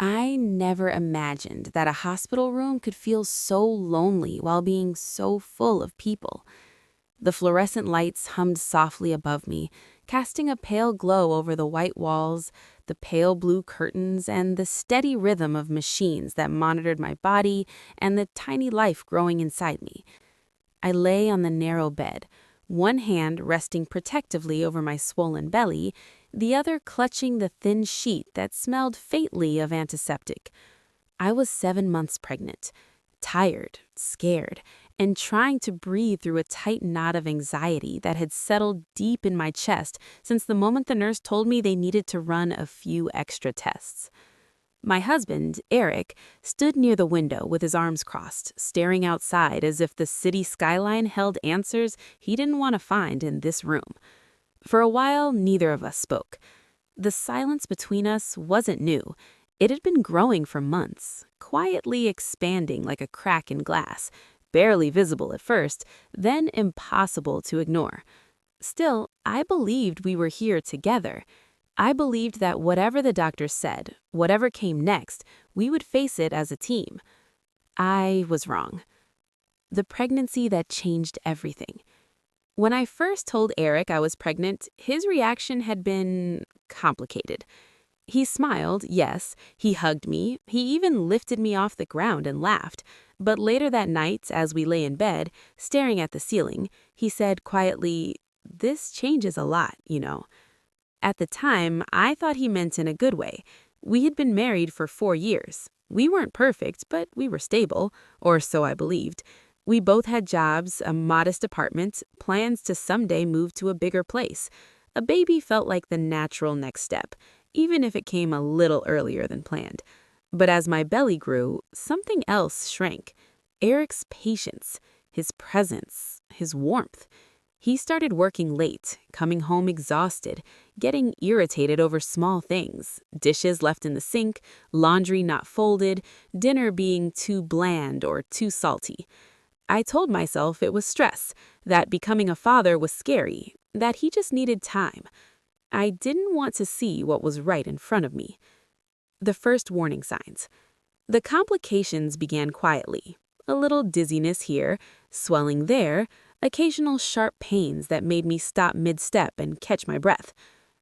I never imagined that a hospital room could feel so lonely while being so full of people. The fluorescent lights hummed softly above me, casting a pale glow over the white walls, the pale blue curtains, and the steady rhythm of machines that monitored my body and the tiny life growing inside me. I lay on the narrow bed, one hand resting protectively over my swollen belly, the other clutching the thin sheet that smelled faintly of antiseptic. I was 7 months pregnant, tired, scared, and trying to breathe through a tight knot of anxiety that had settled deep in my chest since the moment the nurse told me they needed to run a few extra tests. My husband, Eric, stood near the window with his arms crossed, staring outside as if the city skyline held answers he didn't want to find in this room. For a while, neither of us spoke. The silence between us wasn't new. It had been growing for months, quietly expanding like a crack in glass, barely visible at first, then impossible to ignore. Still, I believed we were here together. I believed that whatever the doctor said, whatever came next, we would face it as a team. I was wrong. The pregnancy that changed everything. When I first told Eric I was pregnant, his reaction had been complicated. He smiled, yes, he hugged me, he even lifted me off the ground and laughed. But later that night, as we lay in bed, staring at the ceiling, he said quietly, "This changes a lot, you know." At the time, I thought he meant in a good way. We had been married for 4 years. We weren't perfect, but we were stable, or so I believed. We both had jobs, a modest apartment, plans to someday move to a bigger place. A baby felt like the natural next step, even if it came a little earlier than planned. But as my belly grew, something else shrank. Eric's patience, his presence, his warmth. He started working late, coming home exhausted, getting irritated over small things, dishes left in the sink, laundry not folded, dinner being too bland or too salty. I told myself it was stress, that becoming a father was scary, that he just needed time. I didn't want to see what was right in front of me. The first warning signs. The complications began quietly. A little dizziness here, swelling there, occasional sharp pains that made me stop mid-step and catch my breath.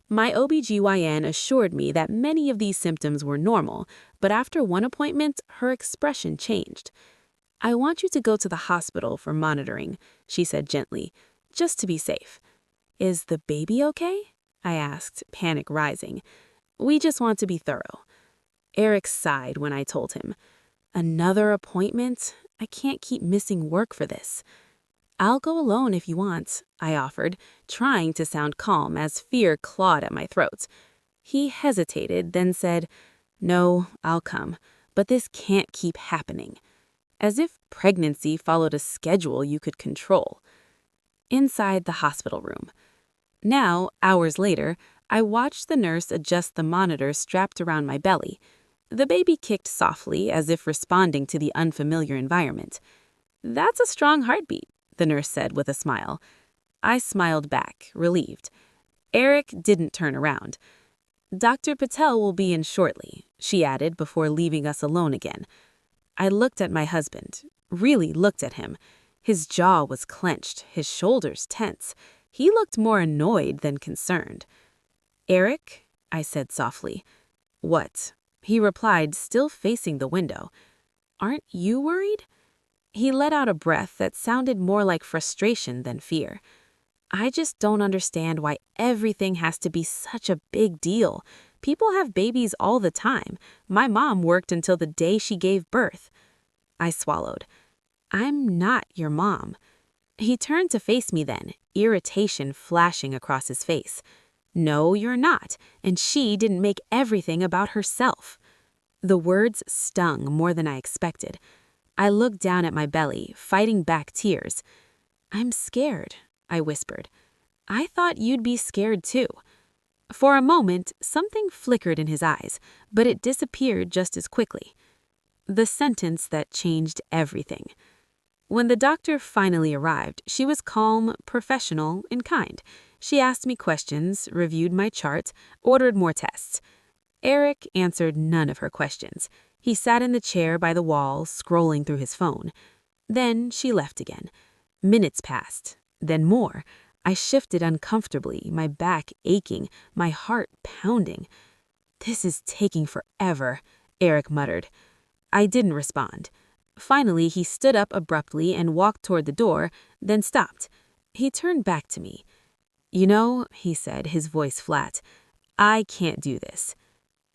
My OBGYN assured me that many of these symptoms were normal, but after one appointment, her expression changed. "I want you to go to the hospital for monitoring," she said gently, "just to be safe." "Is the baby okay?" I asked, panic rising. "We just want to be thorough." Eric sighed when I told him. "Another appointment? I can't keep missing work for this." "I'll go alone if you want," I offered, trying to sound calm as fear clawed at my throat. He hesitated, then said, "No, I'll come, but this can't keep happening." As if pregnancy followed a schedule you could control. Inside the hospital room. Now, hours later, I watched the nurse adjust the monitor strapped around my belly. The baby kicked softly, as if responding to the unfamiliar environment. "That's a strong heartbeat," the nurse said with a smile. I smiled back, relieved. Eric didn't turn around. "Dr. Patel will be in shortly," she added before leaving us alone again. I looked at my husband, really looked at him. His jaw was clenched, his shoulders tense. He looked more annoyed than concerned. "Eric?" I said softly. "What?" He replied, still facing the window. "Aren't you worried?" He let out a breath that sounded more like frustration than fear. "I just don't understand why everything has to be such a big deal. People have babies all the time. My mom worked until the day she gave birth." I swallowed. "I'm not your mom." He turned to face me then, irritation flashing across his face. "No, you're not, and she didn't make everything about herself." The words stung more than I expected. I looked down at my belly, fighting back tears. "I'm scared," I whispered. "I thought you'd be scared too." For a moment, something flickered in his eyes, but it disappeared just as quickly. The sentence that changed everything. When the doctor finally arrived, she was calm, professional, and kind. She asked me questions, reviewed my chart, ordered more tests. Eric answered none of her questions. He sat in the chair by the wall, scrolling through his phone. Then she left again. Minutes passed, then more. I shifted uncomfortably, my back aching, my heart pounding. "This is taking forever," Eric muttered. I didn't respond. Finally, he stood up abruptly and walked toward the door, then stopped. He turned back to me. "You know," he said, his voice flat, "I can't do this."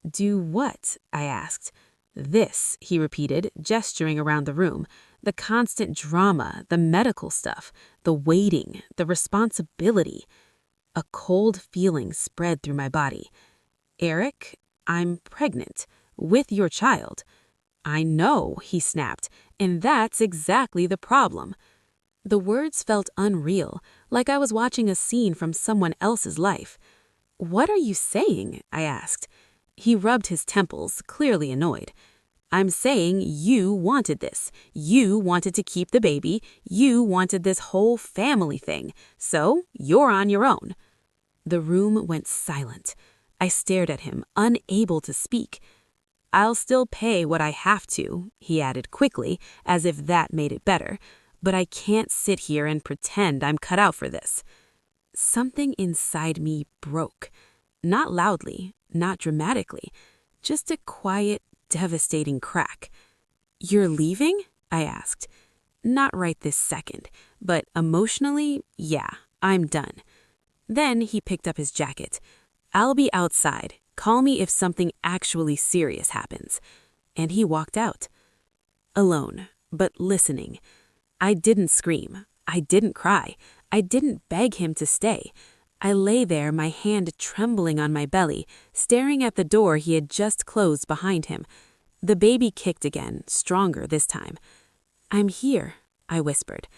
"Do what?" I asked. "This," he repeated, gesturing around the room. "The constant drama, the medical stuff, the waiting, the responsibility." A cold feeling spread through my body. "Eric, I'm pregnant. With your child." "I know," he snapped, "and that's exactly the problem." The words felt unreal, like I was watching a scene from someone else's life. "What are you saying?" I asked. He rubbed his temples, clearly annoyed. "I'm saying you wanted this. You wanted to keep the baby. You wanted this whole family thing. So you're on your own." The room went silent. I stared at him, unable to speak. "I'll still pay what I have to," he added quickly, as if that made it better. "But I can't sit here and pretend I'm cut out for this." Something inside me broke. Not loudly, not dramatically, just a quiet, devastating crack. "You're leaving?" I asked. "Not right this second, but emotionally, yeah, I'm done." Then he picked up his jacket. "I'll be outside. Call me if something actually serious happens." And he walked out. Alone, but listening. I didn't scream. I didn't cry. I didn't beg him to stay. I lay there, my hand trembling on my belly, staring at the door he had just closed behind him. The baby kicked again, stronger this time. "I'm here," I whispered.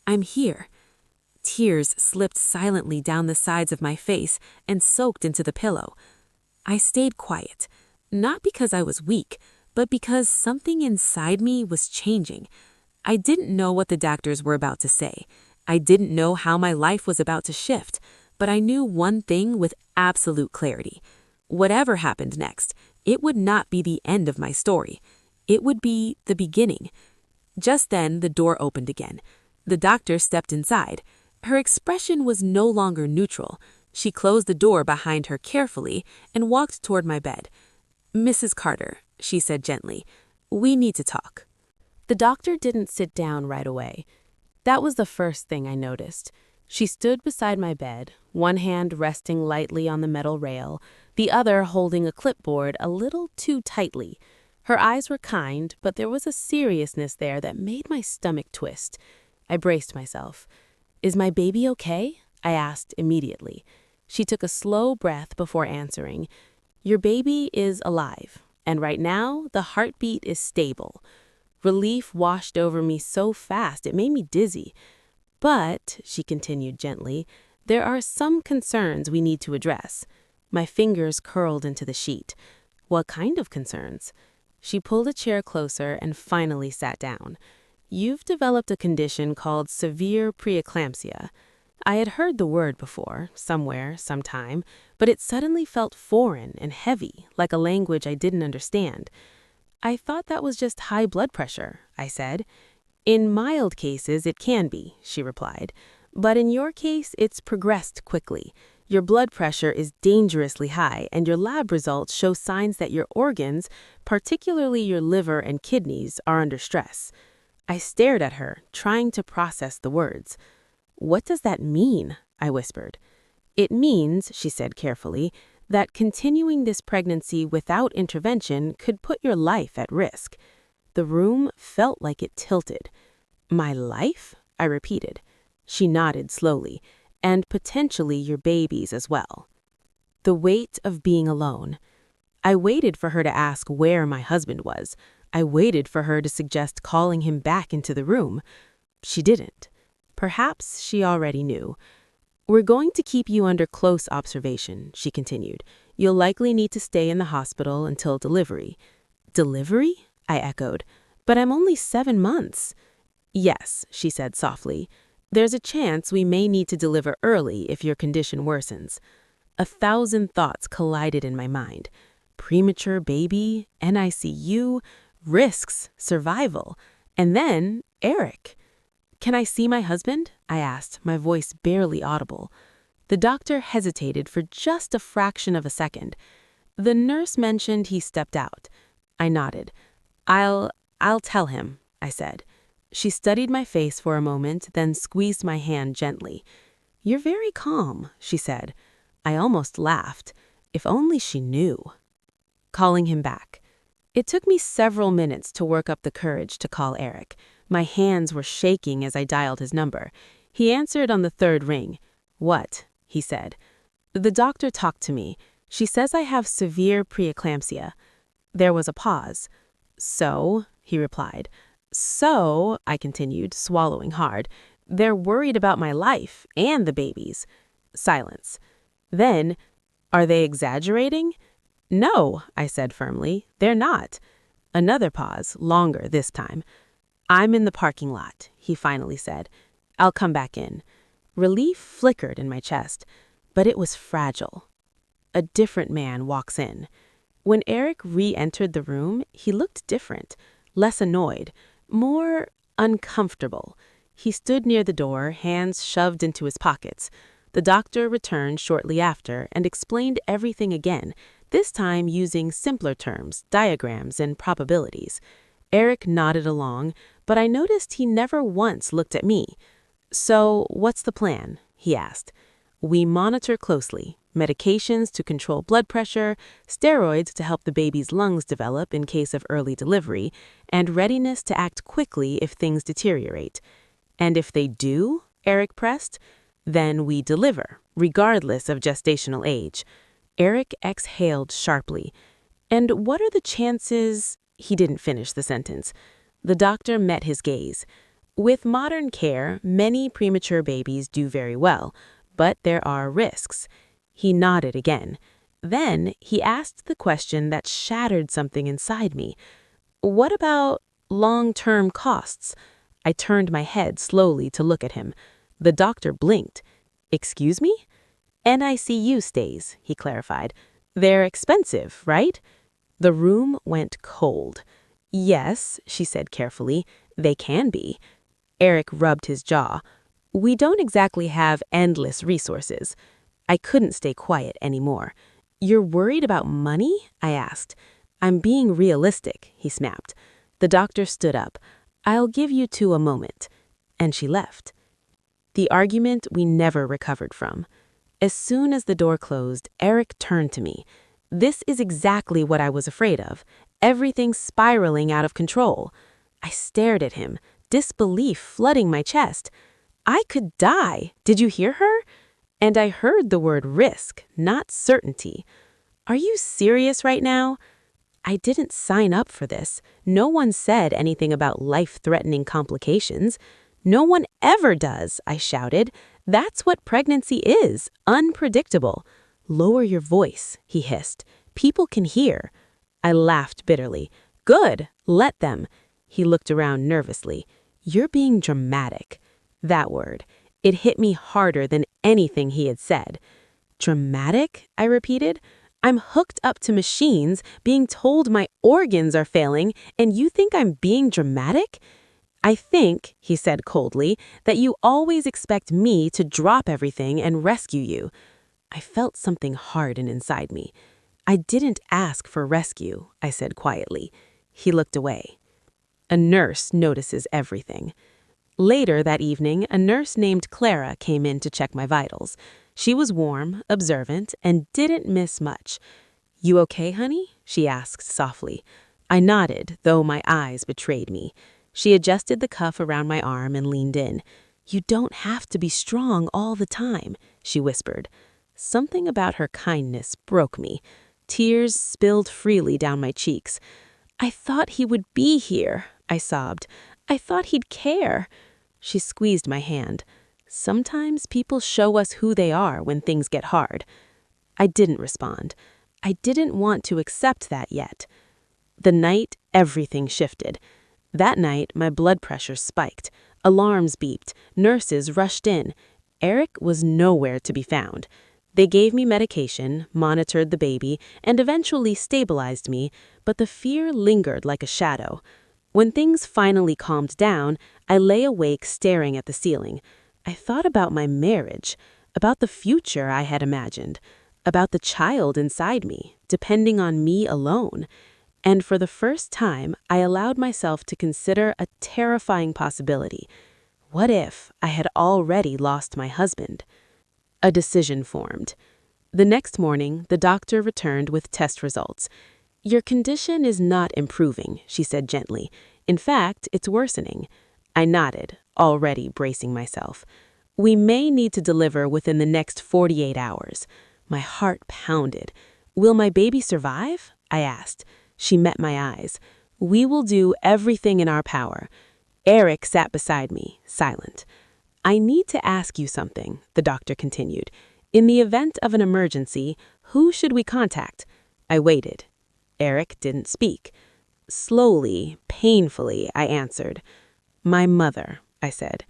"I'm here." Tears slipped silently down the sides of my face and soaked into the pillow. I stayed quiet, not because I was weak, but because something inside me was changing. I didn't know what the doctors were about to say. I didn't know how my life was about to shift, but I knew one thing with absolute clarity. Whatever happened next, it would not be the end of my story. It would be the beginning. Just then, the door opened again. The doctor stepped inside. Her expression was no longer neutral. She closed the door behind her carefully and walked toward my bed. "Mrs. Carter," she said gently, "we need to talk." The doctor didn't sit down right away. That was the first thing I noticed. She stood beside my bed, one hand resting lightly on the metal rail, the other holding a clipboard a little too tightly. Her eyes were kind, but there was a seriousness there that made my stomach twist. I braced myself. "Is my baby okay?" I asked immediately. She took a slow breath before answering. "Your baby is alive, and right now the heartbeat is stable." Relief washed over me so fast it made me dizzy. "But," she continued gently, "there are some concerns we need to address." My fingers curled into the sheet. "What kind of concerns?" She pulled a chair closer and finally sat down. "You've developed a condition called severe preeclampsia." I had heard the word before, somewhere, sometime, but it suddenly felt foreign and heavy, like a language I didn't understand. "I thought that was just high blood pressure," I said. "In mild cases, it can be," she replied. "But in your case, it's progressed quickly. Your blood pressure is dangerously high, and your lab results show signs that your organs, particularly your liver and kidneys, are under stress." I stared at her, trying to process the words. "What does that mean?" I whispered. "It means," she said carefully, "that continuing this pregnancy without intervention could put your life at risk." The room felt like it tilted. "My life?" I repeated. She nodded slowly. "And potentially your baby's as well." The weight of being alone. I waited for her to ask where my husband was. I waited for her to suggest calling him back into the room. She didn't. Perhaps she already knew. "We're going to keep you under close observation," she continued. "You'll likely need to stay in the hospital until delivery." "Delivery?" I echoed. "But I'm only 7 months." "Yes," she said softly. "There's a chance we may need to deliver early if your condition worsens." 1,000 thoughts collided in my mind. Premature baby, NICU, risks, survival, and then Eric. "Can I see my husband?" I asked, my voice barely audible. The doctor hesitated for just a fraction of a second. "The nurse mentioned he stepped out." I nodded. I'll tell him," I said. She studied my face for a moment, then squeezed my hand gently. "You're very calm," she said. I almost laughed. If only she knew. Calling him back. It took me several minutes to work up the courage to call Eric. My hands were shaking as I dialed his number. He answered on the third ring. "What?" he said. "The doctor talked to me. She says I have severe preeclampsia." There was a pause. "So?" he replied. "So," I continued, swallowing hard, "they're worried about my life and the baby's." Silence. Then, "Are they exaggerating?" "No," I said firmly, "they're not." Another pause, longer this time. "I'm in the parking lot," he finally said. "I'll come back in." Relief flickered in my chest, but it was fragile. A different man walks in. When Eric re-entered the room, he looked different, less annoyed, more uncomfortable. He stood near the door, hands shoved into his pockets. The doctor returned shortly after and explained everything again, this time using simpler terms, diagrams, and probabilities. Eric nodded along, but I noticed he never once looked at me. "So, what's the plan?" he asked. "We monitor closely. Medications to control blood pressure, steroids to help the baby's lungs develop in case of early delivery, and readiness to act quickly if things deteriorate." "And if they do?" Eric pressed. "Then we deliver, regardless of gestational age." Eric exhaled sharply. "And what are the chances—" He didn't finish the sentence. The doctor met his gaze. "With modern care, many premature babies do very well, but there are risks." He nodded again. Then he asked the question that shattered something inside me. "What about long-term costs?" I turned my head slowly to look at him. The doctor blinked. "Excuse me?" "NICU stays," he clarified. "They're expensive, right?" The room went cold. "Yes," she said carefully, "they can be." Eric rubbed his jaw. "We don't exactly have endless resources." I couldn't stay quiet anymore. "You're worried about money?" I asked. "I'm being realistic," he snapped. The doctor stood up. "I'll give you two a moment." And she left. The argument we never recovered from. As soon as the door closed, Eric turned to me. "This is exactly what I was afraid of. Everything spiraling out of control." I stared at him, disbelief flooding my chest. "I could die. Did you hear her?" And I heard the word risk, not certainty. "Are you serious right now?" I didn't sign up for this. No one said anything about life-threatening complications. "No one ever does," I shouted. "That's what pregnancy is, unpredictable." "Lower your voice," he hissed. "People can hear." I laughed bitterly. "Good, let them." He looked around nervously. "You're being dramatic." That word. It hit me harder than anything he had said. "Dramatic?" I repeated. "I'm hooked up to machines, being told my organs are failing, and you think I'm being dramatic?" "I think," he said coldly, "that you always expect me to drop everything and rescue you." I felt something harden inside me. "I didn't ask for rescue," I said quietly. He looked away. A nurse notices everything. Later that evening, a nurse named Clara came in to check my vitals. She was warm, observant, and didn't miss much. "You okay, honey?" she asked softly. I nodded, though my eyes betrayed me. She adjusted the cuff around my arm and leaned in. "You don't have to be strong all the time," she whispered. Something about her kindness broke me. Tears spilled freely down my cheeks. "I thought he would be here," I sobbed. "I thought he'd care." She squeezed my hand. "Sometimes people show us who they are when things get hard." I didn't respond. I didn't want to accept that yet. The night, everything shifted. That night, my blood pressure spiked. Alarms beeped. Nurses rushed in. Eric was nowhere to be found. They gave me medication, monitored the baby, and eventually stabilized me, but the fear lingered like a shadow. When things finally calmed down, I lay awake staring at the ceiling. I thought about my marriage, about the future I had imagined, about the child inside me, depending on me alone. And for the first time, I allowed myself to consider a terrifying possibility. What if I had already lost my husband? A decision formed. The next morning, the doctor returned with test results. "Your condition is not improving," she said gently. "In fact, it's worsening." I nodded, already bracing myself. "We may need to deliver within the next 48 hours. My heart pounded. "Will my baby survive?" I asked. She met my eyes. "We will do everything in our power." Eric sat beside me, silent. "I need to ask you something," the doctor continued. "In the event of an emergency, who should we contact?" I waited. Eric didn't speak. Slowly, painfully, I answered. "My mother," I said.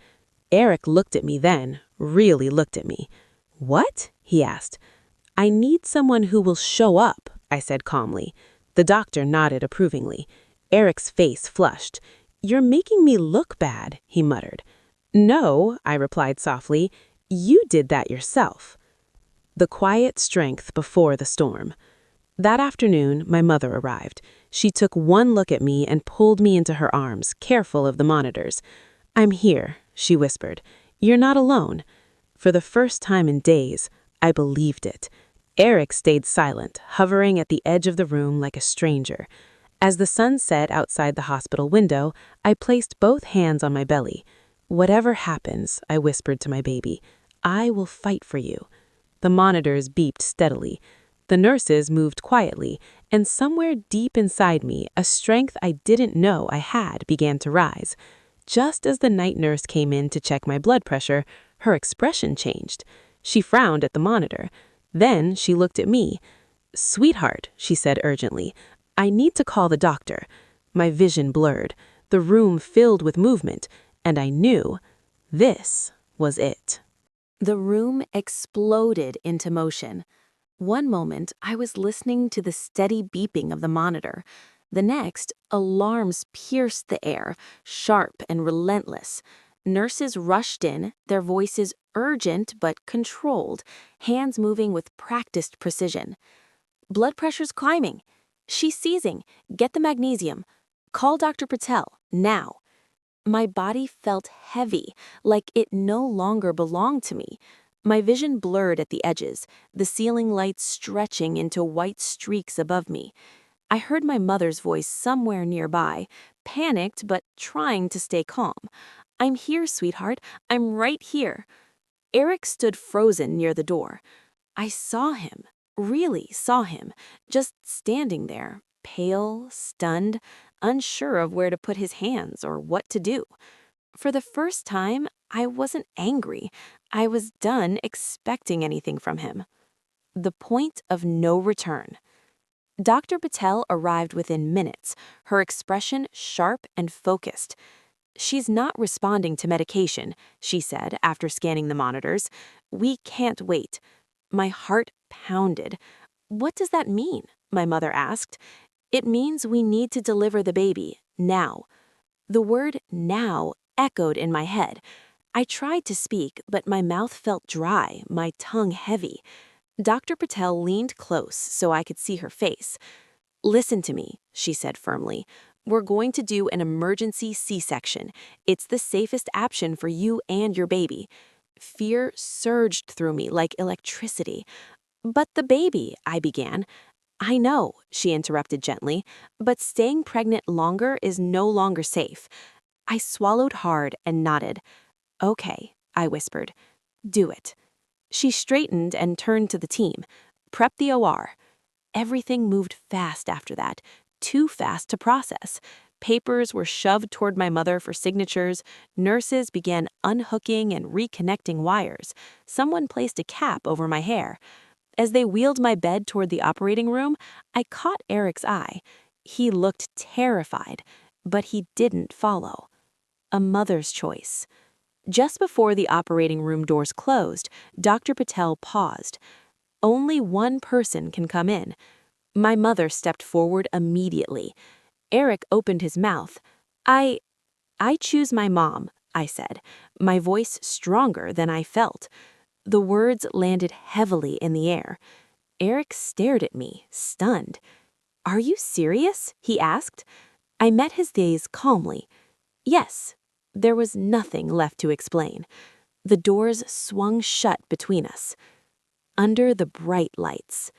Eric looked at me then, really looked at me. "What?" he asked. "I need someone who will show up," I said calmly. The doctor nodded approvingly. Eric's face flushed. "You're making me look bad," he muttered. "No," I replied softly. "You did that yourself." The quiet strength before the storm. That afternoon, my mother arrived. She took one look at me and pulled me into her arms, careful of the monitors. "I'm here," she whispered. "You're not alone." For the first time in days, I believed it. Eric stayed silent, hovering at the edge of the room like a stranger. As the sun set outside the hospital window, I placed both hands on my belly. "Whatever happens," I whispered to my baby, "I will fight for you." The monitors beeped steadily. The nurses moved quietly, and somewhere deep inside me, a strength I didn't know I had began to rise. Just as the night nurse came in to check my blood pressure, her expression changed. She frowned at the monitor. Then she looked at me. "Sweetheart," she said urgently, "I need to call the doctor." My vision blurred. The room filled with movement, and I knew this was it. The room exploded into motion. One moment, I was listening to the steady beeping of the monitor. The next, alarms pierced the air, sharp and relentless. Nurses rushed in, their voices urgent but controlled, hands moving with practiced precision. "Blood pressure's climbing. She's seizing. Get the magnesium. Call Dr. Patel, now." My body felt heavy, like it no longer belonged to me. My vision blurred at the edges, the ceiling lights stretching into white streaks above me. I heard my mother's voice somewhere nearby, panicked but trying to stay calm. "I'm here, sweetheart. I'm right here." Eric stood frozen near the door. I saw him, really saw him, just standing there, pale, stunned, unsure of where to put his hands or what to do. For the first time, I wasn't angry. I was done expecting anything from him. The point of no return. Dr. Patel arrived within minutes, her expression sharp and focused. "She's not responding to medication," she said after scanning the monitors. "We can't wait." My heart pounded. "What does that mean?" my mother asked. "It means we need to deliver the baby, now." The word now echoed in my head. I tried to speak, but my mouth felt dry, my tongue heavy. Dr. Patel leaned close so I could see her face. "Listen to me," she said firmly. "We're going to do an emergency C-section. It's the safest option for you and your baby." Fear surged through me like electricity. "But the baby," I began. "I know," she interrupted gently, "but staying pregnant longer is no longer safe." I swallowed hard and nodded. "Okay," I whispered. "Do it." She straightened and turned to the team. "Prep the OR." Everything moved fast after that, too fast to process. Papers were shoved toward my mother for signatures. Nurses began unhooking and reconnecting wires. Someone placed a cap over my hair. As they wheeled my bed toward the operating room, I caught Eric's eye. He looked terrified, but he didn't follow. A mother's choice. Just before the operating room doors closed, Dr. Patel paused. Only one person can come in. My mother stepped forward immediately. Eric opened his mouth. I choose my mom, I said, my voice stronger than I felt. The words landed heavily in the air. Eric stared at me, stunned. Are you serious? He asked. I met his gaze calmly. Yes. There was nothing left to explain. The doors swung shut between us. Under the bright lights.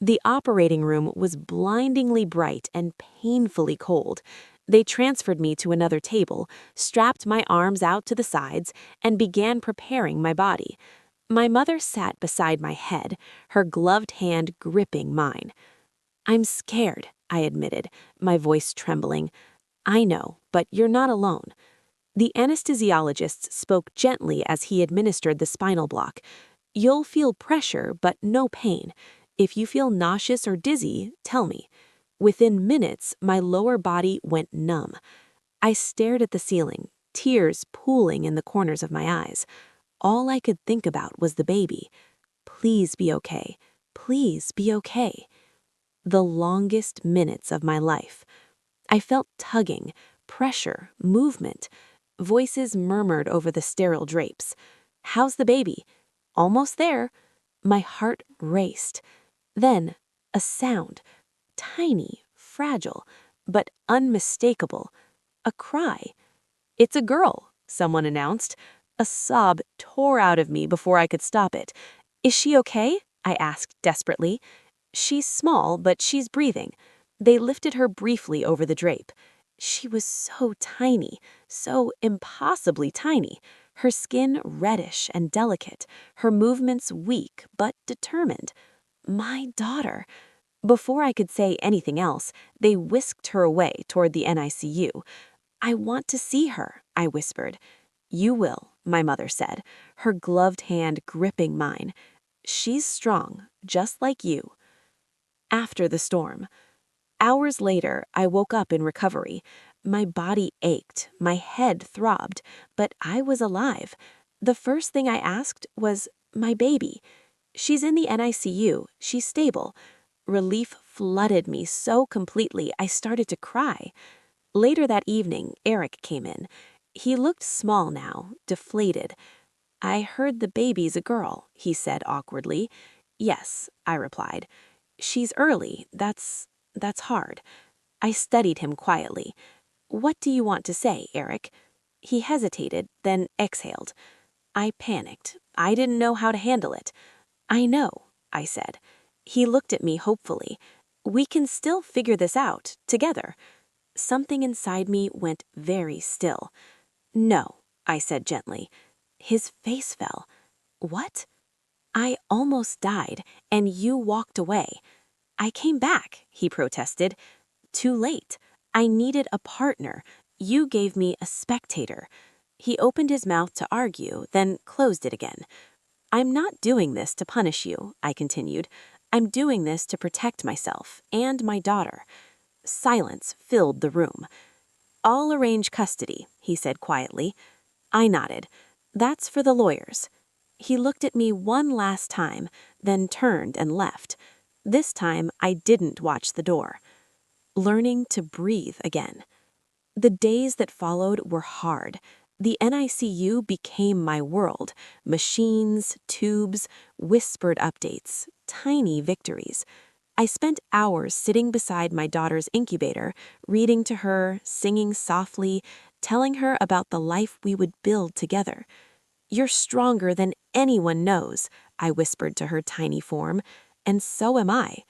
The operating room was blindingly bright and painfully cold. They transferred me to another table, strapped my arms out to the sides, and began preparing my body. My mother sat beside my head, her gloved hand gripping mine. I'm scared, I admitted, my voice trembling. I know, but you're not alone. The anesthesiologist spoke gently as he administered the spinal block. You'll feel pressure, but no pain. If you feel nauseous or dizzy, tell me. Within minutes, my lower body went numb. I stared at the ceiling, tears pooling in the corners of my eyes. All I could think about was the baby. Please be okay. Please be okay. The longest minutes of my life. I felt tugging, pressure, movement. Voices murmured over the sterile drapes. How's the baby? Almost there. My heart raced. Then, a sound. Tiny, fragile, but unmistakable. A cry. It's a girl, someone announced. A sob tore out of me before I could stop it. Is she okay? I asked desperately. She's small, but she's breathing. They lifted her briefly over the drape. She was so tiny, so impossibly tiny. Her skin reddish and delicate, her movements weak but determined. My daughter. Before I could say anything else, they whisked her away toward the NICU. I want to see her, I whispered. You will, my mother said, her gloved hand gripping mine. She's strong, just like you. After the storm. Hours later, I woke up in recovery. My body ached, my head throbbed, but I was alive. The first thing I asked was, my baby. She's in the NICU, she's stable. Relief flooded me so completely I started to cry. Later that evening, Eric came in. He looked small now, deflated. I heard the baby's a girl, he said awkwardly. Yes, I replied. She's early, that's hard. I studied him quietly. What do you want to say, Eric? He hesitated, then exhaled. I panicked. I didn't know how to handle it. I know, I said. He looked at me hopefully. We can still figure this out, together. Something inside me went very still. No, I said gently. His face fell. What? I almost died, and you walked away. I came back, he protested. Too late. I needed a partner. You gave me a spectator. He opened his mouth to argue, then closed it again. I'm not doing this to punish you, I continued. I'm doing this to protect myself and my daughter. Silence filled the room. I'll arrange custody, he said quietly. I nodded. That's for the lawyers. He looked at me one last time, then turned and left. This time, I didn't watch the door. Learning to breathe again. The days that followed were hard. The NICU became my world. Machines, tubes, whispered updates, tiny victories. I spent hours sitting beside my daughter's incubator, reading to her, singing softly, telling her about the life we would build together. You're stronger than anyone knows, I whispered to her tiny form, and so am I.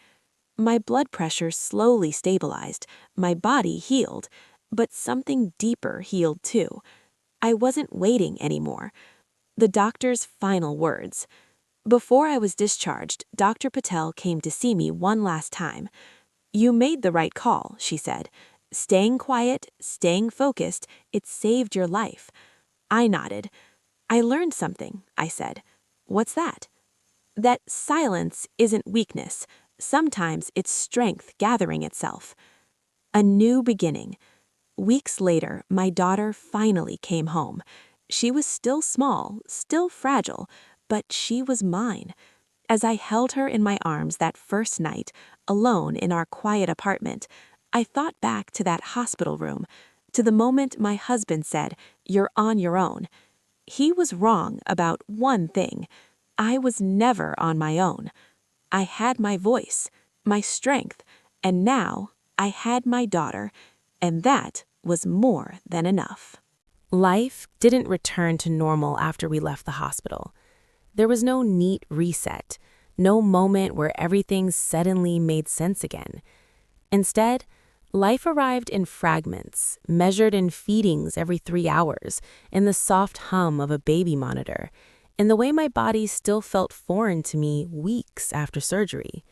My blood pressure slowly stabilized, my body healed, but something deeper healed too. I wasn't waiting anymore. The doctor's final words. Before I was discharged, Dr. Patel came to see me one last time. You made the right call, she said. Staying quiet, staying focused, it saved your life. I nodded. I learned something, I said. What's that? That silence isn't weakness. Sometimes it's strength gathering itself. A new beginning. Weeks later, my daughter finally came home. She was still small, still fragile, but she was mine. As I held her in my arms that first night, alone in our quiet apartment, I thought back to that hospital room, to the moment my husband said, "You're on your own." He was wrong about one thing. I was never on my own. I had my voice, my strength, and now I had my daughter, and that was more than enough. Life didn't return to normal after we left the hospital. There was no neat reset, no moment where everything suddenly made sense again. Instead, life arrived in fragments, measured in feedings every 3 hours, in the soft hum of a baby monitor, in the way my body still felt foreign to me weeks after surgery.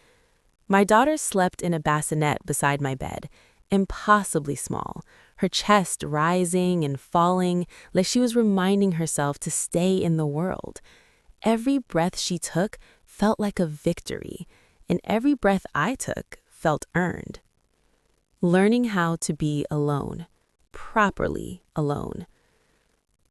My daughter slept in a bassinet beside my bed, impossibly small, her chest rising and falling like she was reminding herself to stay in the world. Every breath she took felt like a victory, and every breath I took felt earned. Learning how to be alone, properly alone.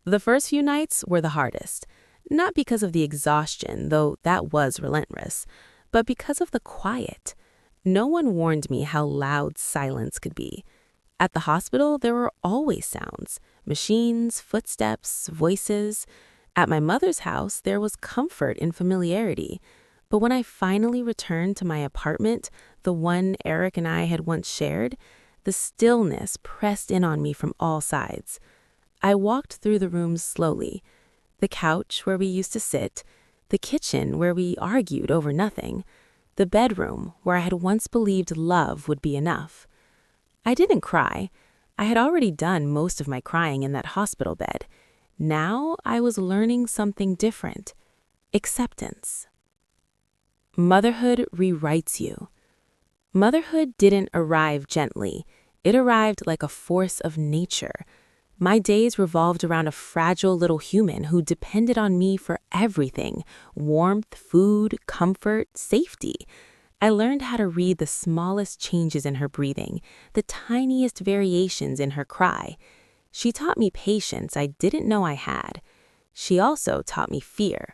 The first few nights were the hardest, not because of the exhaustion, though that was relentless, but because of the quiet. No one warned me how loud silence could be. At the hospital, there were always sounds, machines, footsteps, voices. At my mother's house, there was comfort in familiarity. But when I finally returned to my apartment, the one Eric and I had once shared, the stillness pressed in on me from all sides. I walked through the rooms slowly. The couch where we used to sit, the kitchen where we argued over nothing, the bedroom where I had once believed love would be enough. I didn't cry. I had already done most of my crying in that hospital bed. Now I was learning something different. Acceptance. Motherhood rewrites you. Motherhood didn't arrive gently. It arrived like a force of nature. My days revolved around a fragile little human who depended on me for everything: warmth, food, comfort, safety. I learned how to read the smallest changes in her breathing, the tiniest variations in her cry. She taught me patience I didn't know I had. She also taught me fear.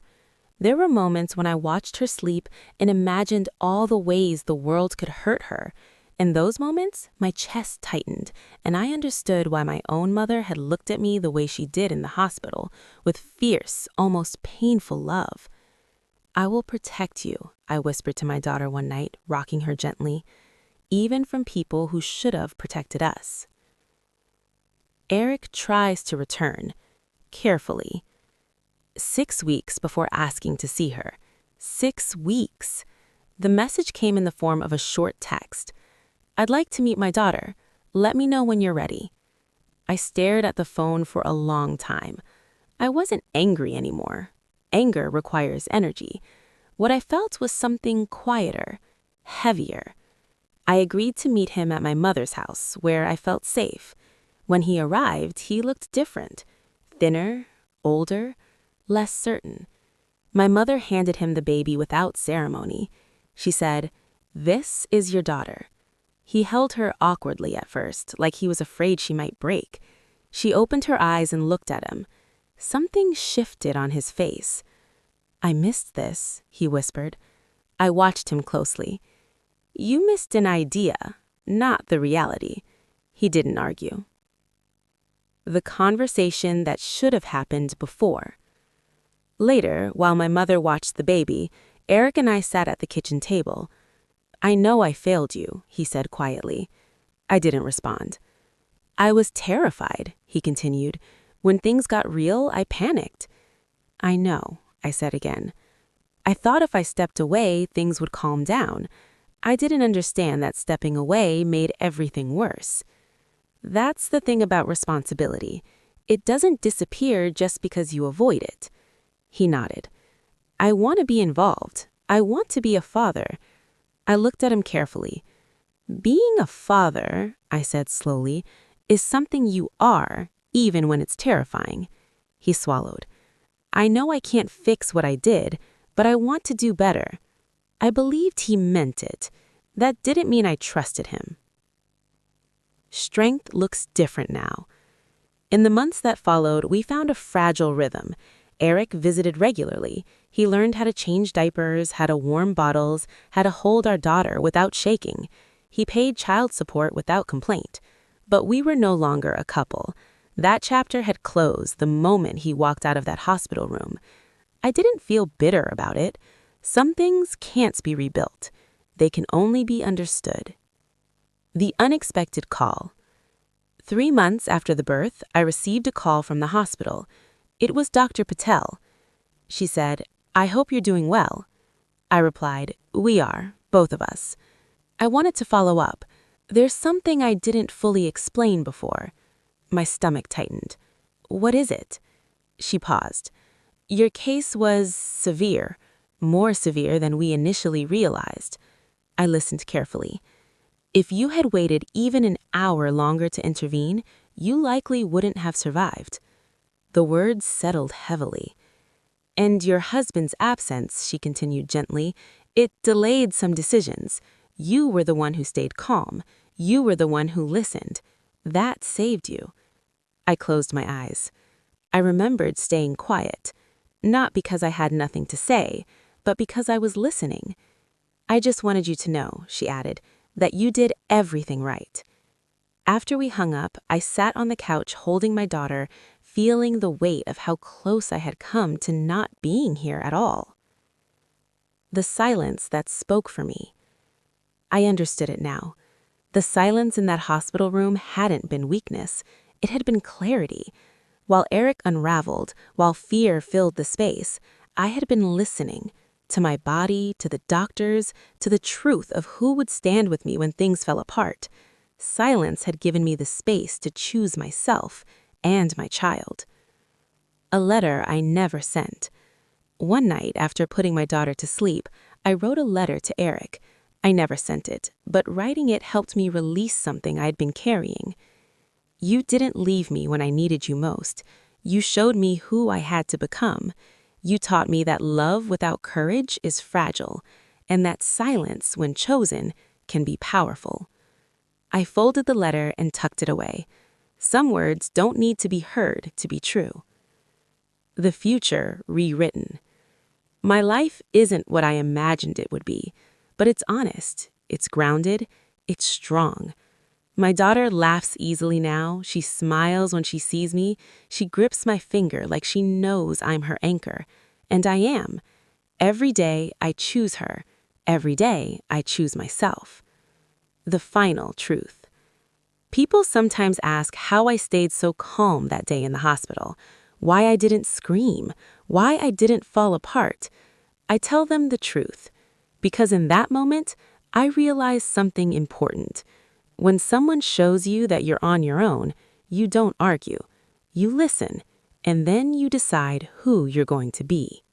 There were moments when I watched her sleep and imagined all the ways the world could hurt her. In those moments, my chest tightened, and I understood why my own mother had looked at me the way she did in the hospital, with fierce, almost painful love. "I will protect you," I whispered to my daughter one night, rocking her gently, "even from people who should have protected us." Eric tries to return, carefully. 6 weeks before asking to see her. 6 weeks. The message came in the form of a short text. "I'd like to meet my daughter. Let me know when you're ready." I stared at the phone for a long time. I wasn't angry anymore. Anger requires energy. What I felt was something quieter, heavier. I agreed to meet him at my mother's house, where I felt safe. When he arrived, he looked different. Thinner, older, less certain. My mother handed him the baby without ceremony. She said, "This is your daughter." He held her awkwardly at first, like he was afraid she might break. She opened her eyes and looked at him. Something shifted on his face. "I missed this," he whispered. I watched him closely. "You missed an idea, not the reality." He didn't argue. The conversation that should have happened before. Later, while my mother watched the baby, Eric and I sat at the kitchen table. "I know I failed you," he said quietly. I didn't respond. "I was terrified," he continued. "When things got real, I panicked." "I know," I said again. "I thought if I stepped away, things would calm down. I didn't understand that stepping away made everything worse." That's the thing about responsibility. It doesn't disappear just because you avoid it. He nodded. "I want to be involved. I want to be a father." I looked at him carefully. "Being a father," I said slowly, "is something you are, even when it's terrifying." He swallowed. "I know I can't fix what I did, but I want to do better." I believed he meant it. That didn't mean I trusted him. Strength looks different now. In the months that followed, we found a fragile rhythm. Eric visited regularly. He learned how to change diapers, how to warm bottles, how to hold our daughter without shaking. He paid child support without complaint. But we were no longer a couple. That chapter had closed the moment he walked out of that hospital room. I didn't feel bitter about it. Some things can't be rebuilt. They can only be understood. The unexpected call. 3 months after the birth, I received a call from the hospital. It was Dr. Patel. She said, "I hope you're doing well." I replied, "We are, both of us." I wanted to follow up. There's something I didn't fully explain before. My stomach tightened. "What is it?" She paused. "Your case was severe, more severe than we initially realized." I listened carefully. "If you had waited even an hour longer to intervene, you likely wouldn't have survived." The words settled heavily. "And your husband's absence," she continued gently, "it delayed some decisions. You were the one who stayed calm. You were the one who listened. That saved you." I closed my eyes. I remembered staying quiet, not because I had nothing to say, but because I was listening. "I just wanted you to know," she added, "that you did everything right." After we hung up, I sat on the couch holding my daughter, feeling the weight of how close I had come to not being here at all. The silence that spoke for me. I understood it now. The silence in that hospital room hadn't been weakness. It had been clarity. While Eric unraveled, while fear filled the space, I had been listening to my body, to the doctors, to the truth of who would stand with me when things fell apart. Silence had given me the space to choose myself and my child. A letter I never sent. One night, after putting my daughter to sleep, I wrote a letter to Eric. I never sent it, but writing it helped me release something I'd been carrying. "You didn't leave me when I needed you most. You showed me who I had to become. You taught me that love without courage is fragile, and that silence, when chosen, can be powerful." I folded the letter and tucked it away. Some words don't need to be heard to be true. The future rewritten. My life isn't what I imagined it would be, but it's honest, it's grounded, it's strong. My daughter laughs easily now. She smiles when she sees me. She grips my finger like she knows I'm her anchor. And I am. Every day I choose her. Every day I choose myself. The final truth. People sometimes ask how I stayed so calm that day in the hospital, why I didn't scream, why I didn't fall apart. I tell them the truth, because in that moment, I realized something important. When someone shows you that you're on your own, you don't argue. You listen, and then you decide who you're going to be.